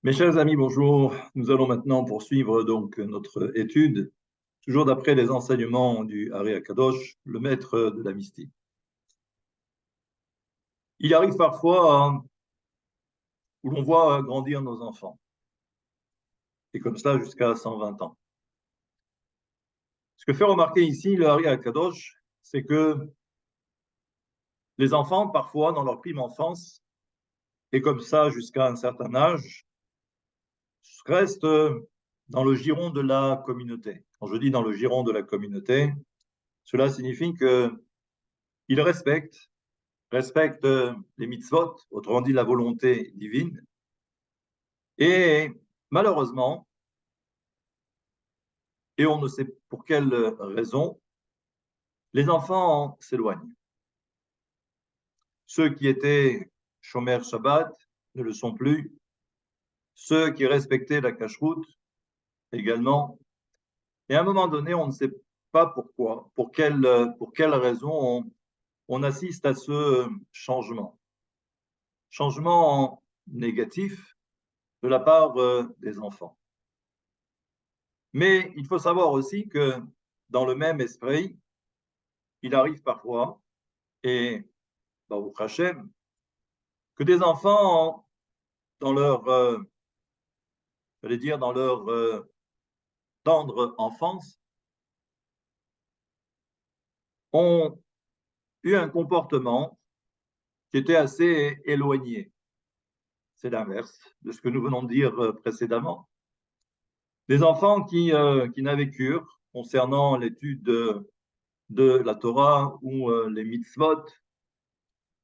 Mes chers amis, bonjour. Nous allons maintenant poursuivre donc notre étude, toujours d'après les enseignements du Hari Akadosh, le maître de la mystique. Il arrive parfois où l'on voit grandir nos enfants, et comme ça jusqu'à 120 ans. Ce que fait remarquer ici le Hari Akadosh, c'est que les enfants, parfois, dans leur prime enfance, et comme ça jusqu'à un certain âge, restent dans le giron de la communauté. Quand je dis dans le giron de la communauté, cela signifie qu'ils respectent les mitzvot, autrement dit la volonté divine. Et malheureusement, et on ne sait pour quelle raison, les enfants s'éloignent. Ceux qui étaient Shomer Shabbat ne le sont plus. Ceux qui respectaient la cacheroute également. Et à un moment donné, on ne sait pas pourquoi, pour quelle raison on assiste à ce changement. Changement négatif de la part des enfants. Mais il faut savoir aussi que dans le même esprit, il arrive parfois, et Baruch Hashem, que des enfants, dans leur, j'allais dire, dans leur tendre enfance, ont eu un comportement qui était assez éloigné. C'est l'inverse de ce que nous venons de dire précédemment. Des enfants qui n'avaient cure concernant l'étude de la Torah ou les mitzvot.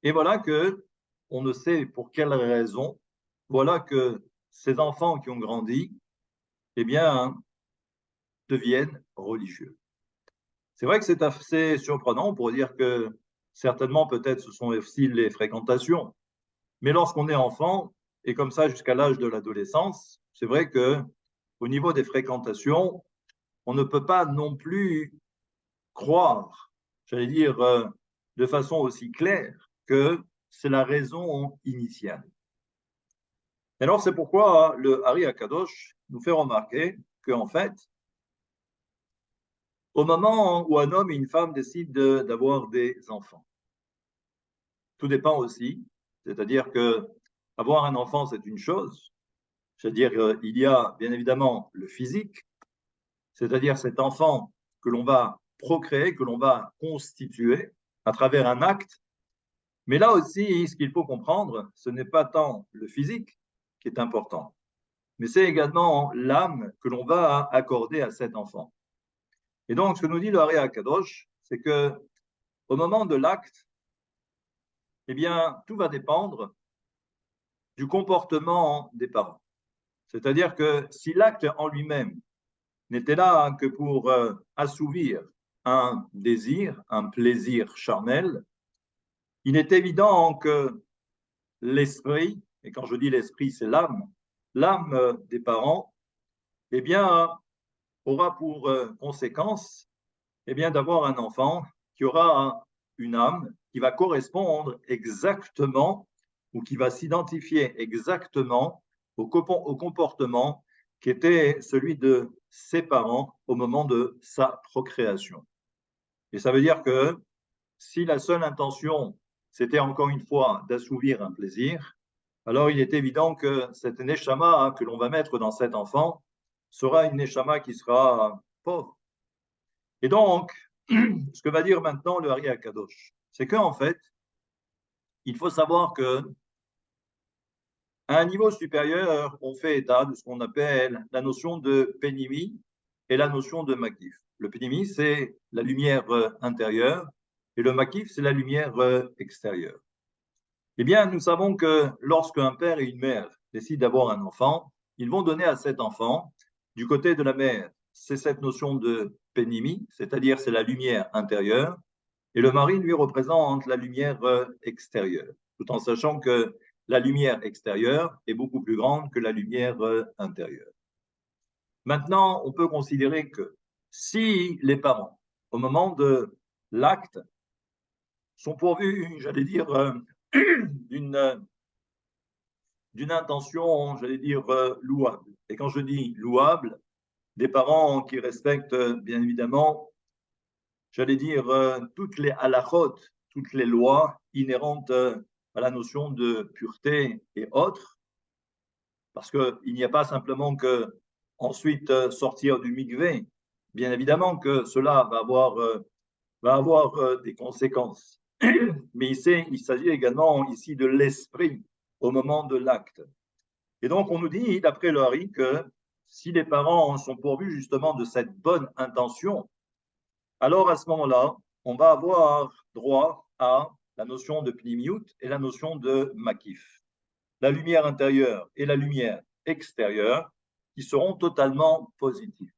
Et voilà que, on ne sait pour quelle raison, voilà que ces enfants qui ont grandi, eh bien, deviennent religieux. C'est vrai que c'est assez surprenant, on pourrait dire que certainement, peut-être, ce sont aussi les fréquentations. Mais lorsqu'on est enfant, et comme ça jusqu'à l'âge de l'adolescence, c'est vrai que au niveau des fréquentations, on ne peut pas non plus croire, j'allais dire, de façon aussi claire que c'est la raison initiale. Et alors, c'est pourquoi le Hari Akadosh nous fait remarquer qu'en fait, au moment où un homme et une femme décident d'avoir des enfants, tout dépend aussi, c'est-à-dire que avoir un enfant, c'est une chose, c'est-à-dire il y a bien évidemment le physique, c'est-à-dire cet enfant que l'on va procréer, que l'on va constituer à travers un acte. Mais là aussi, ce qu'il faut comprendre, ce n'est pas tant le physique qui est important, mais c'est également l'âme que l'on va accorder à cet enfant. Et donc, ce que nous dit le Hari Akadosh, c'est que au moment de l'acte, eh bien, tout va dépendre du comportement des parents. C'est-à-dire que si l'acte en lui-même n'était là que pour assouvir un désir, un plaisir charnel, il est évident que l'esprit, et quand je dis l'esprit, c'est l'âme des parents, eh bien, aura pour conséquence eh bien, d'avoir un enfant qui aura une âme qui va correspondre exactement ou qui va s'identifier exactement au comportement qui était celui de ses parents au moment de sa procréation. Et ça veut dire que si la seule intention, c'était encore une fois d'assouvir un plaisir, alors il est évident que cette neshama que l'on va mettre dans cet enfant sera une neshama qui sera pauvre. Et donc, ce que va dire maintenant le Hari Akadosh, c'est qu'en fait, il faut savoir que à un niveau supérieur, on fait état de ce qu'on appelle la notion de pénimi et la notion de makif. Le pénimi, c'est la lumière intérieure et le makif, c'est la lumière extérieure. Eh bien, nous savons que lorsqu'un père et une mère décident d'avoir un enfant, ils vont donner à cet enfant, du côté de la mère, c'est cette notion de pénimi, c'est-à-dire c'est la lumière intérieure, et le mari lui représente la lumière extérieure, tout en sachant que la lumière extérieure est beaucoup plus grande que la lumière intérieure. Maintenant, on peut considérer que si les parents, au moment de l'acte, sont pourvus, j'allais dire, d'une d'une intention, j'allais dire, louable. Et quand je dis louable, des parents qui respectent, bien évidemment, j'allais dire, toutes les halachot, toutes les lois inhérentes à la notion de pureté et autres, parce qu'il n'y a pas simplement que ensuite sortir du mikvé. Bien évidemment que cela va avoir des conséquences. Mais il s'agit également ici de l'esprit au moment de l'acte. Et donc, on nous dit, d'après le Hari, que si les parents sont pourvus justement de cette bonne intention, alors à ce moment-là, on va avoir droit à la notion de pnimiout et la notion de makif. La lumière intérieure et la lumière extérieure qui seront totalement positives.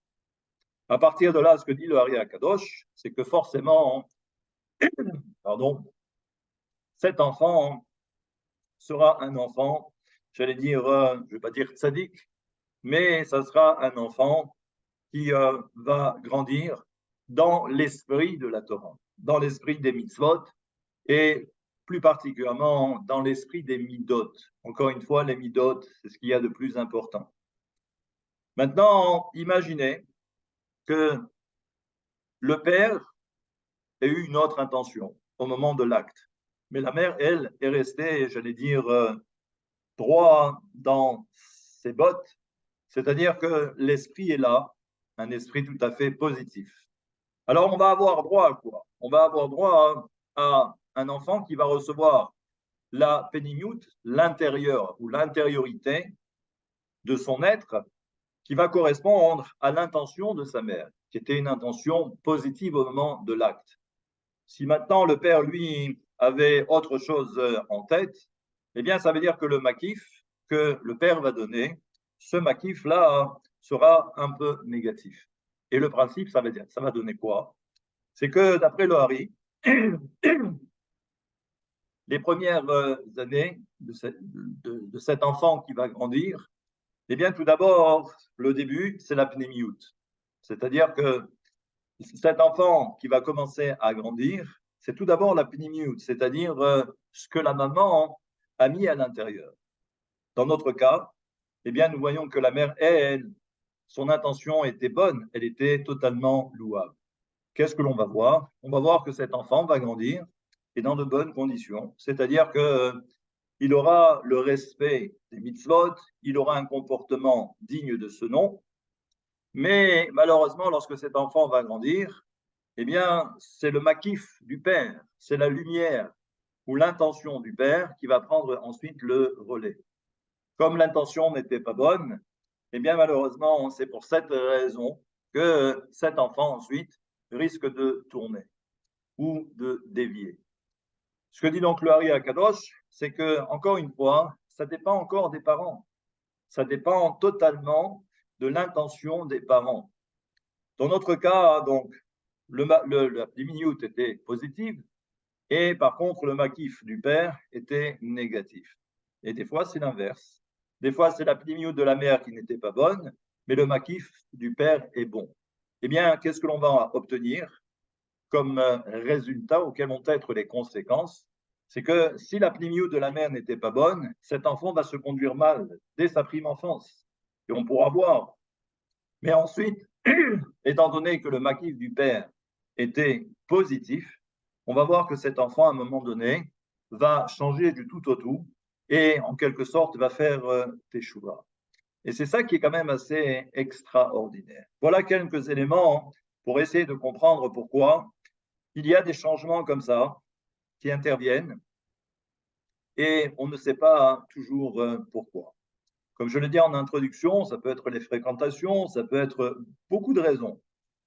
À partir de là, ce que dit le Hari Akadosh, c'est que forcément, cet enfant sera un enfant, j'allais dire, je ne vais pas dire tzaddik, mais ça sera un enfant qui va grandir dans l'esprit de la Torah, dans l'esprit des mitzvot et plus particulièrement dans l'esprit des midot. Encore une fois, les midot, c'est ce qu'il y a de plus important. Maintenant, imaginez que le père ait eu une autre intention au moment de l'acte, mais la mère, elle, est restée, j'allais dire, droit dans ses bottes, c'est-à-dire que l'esprit est là, un esprit tout à fait positif. Alors, on va avoir droit à quoi? On va avoir droit à un enfant qui va recevoir la pénimiout, l'intérieur ou l'intériorité de son être, qui va correspondre à l'intention de sa mère, qui était une intention positive au moment de l'acte. Si maintenant le père, lui, avait autre chose en tête, eh bien, ça veut dire que le makif que le père va donner, ce makif-là sera un peu négatif. Et le principe, ça va donner quoi? C'est que, d'après le Hari, les premières années de cet enfant qui va grandir, eh bien, tout d'abord, le début, c'est la pnémiout. C'est-à-dire que cet enfant qui va commencer à grandir, c'est tout d'abord la pnémiout, c'est-à-dire ce que la maman a mis à l'intérieur. Dans notre cas, eh bien, nous voyons que la mère, elle, son intention était bonne, elle était totalement louable. Qu'est-ce que l'on va voir? On va voir que cet enfant va grandir et dans de bonnes conditions, c'est-à-dire qu'il aura le respect des mitzvot, il aura un comportement digne de ce nom, mais malheureusement, lorsque cet enfant va grandir, eh bien, c'est le makif du père, c'est la lumière ou l'intention du père qui va prendre ensuite le relais. Comme l'intention n'était pas bonne, eh bien, malheureusement, c'est pour cette raison que cet enfant ensuite risque de tourner ou de dévier. Ce que dit donc le Hari Akadosh, c'est que, encore une fois, ça dépend encore des parents. Ça dépend totalement de l'intention des parents. Dans notre cas, donc, la miniout était positive et par contre, le makif du père était négatif. Et des fois, c'est l'inverse. Des fois, c'est la miniout de la mère qui n'était pas bonne, mais le makif du père est bon. Eh bien, qu'est-ce que l'on va obtenir comme résultat auquel vont être les conséquences? C'est que si la pnéumio de la mère n'était pas bonne, cet enfant va se conduire mal dès sa prime enfance. Et on pourra voir. Mais ensuite, étant donné que le makif du père était positif, on va voir que cet enfant, à un moment donné, va changer du tout au tout et en quelque sorte va faire teshuva. Et c'est ça qui est quand même assez extraordinaire. Voilà quelques éléments pour essayer de comprendre pourquoi il y a des changements comme ça qui interviennent et on ne sait pas toujours pourquoi. Comme je l'ai dit en introduction, ça peut être les fréquentations, ça peut être beaucoup de raisons.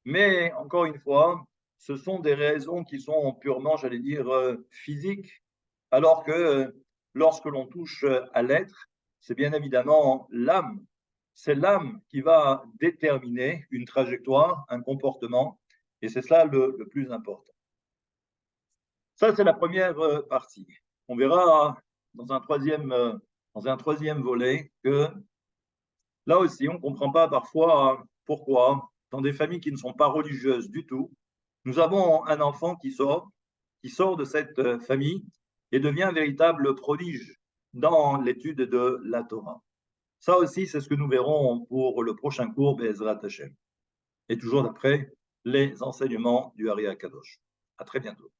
Mais encore une fois, ce sont des raisons qui sont purement, j'allais dire, physiques, alors que lorsque l'on touche à l'être, c'est bien évidemment l'âme. C'est l'âme qui va déterminer une trajectoire, un comportement, et c'est cela le plus important. Ça, c'est la première partie. On verra dans un troisième volet que là aussi, on ne comprend pas parfois pourquoi, dans des familles qui ne sont pas religieuses du tout, nous avons un enfant qui sort de cette famille et devient un véritable prodige dans l'étude de la Torah. Ça aussi, c'est ce que nous verrons pour le prochain cours Be'ezrat Hashem. Et toujours d'après les enseignements du Hari Akadosh. À très bientôt.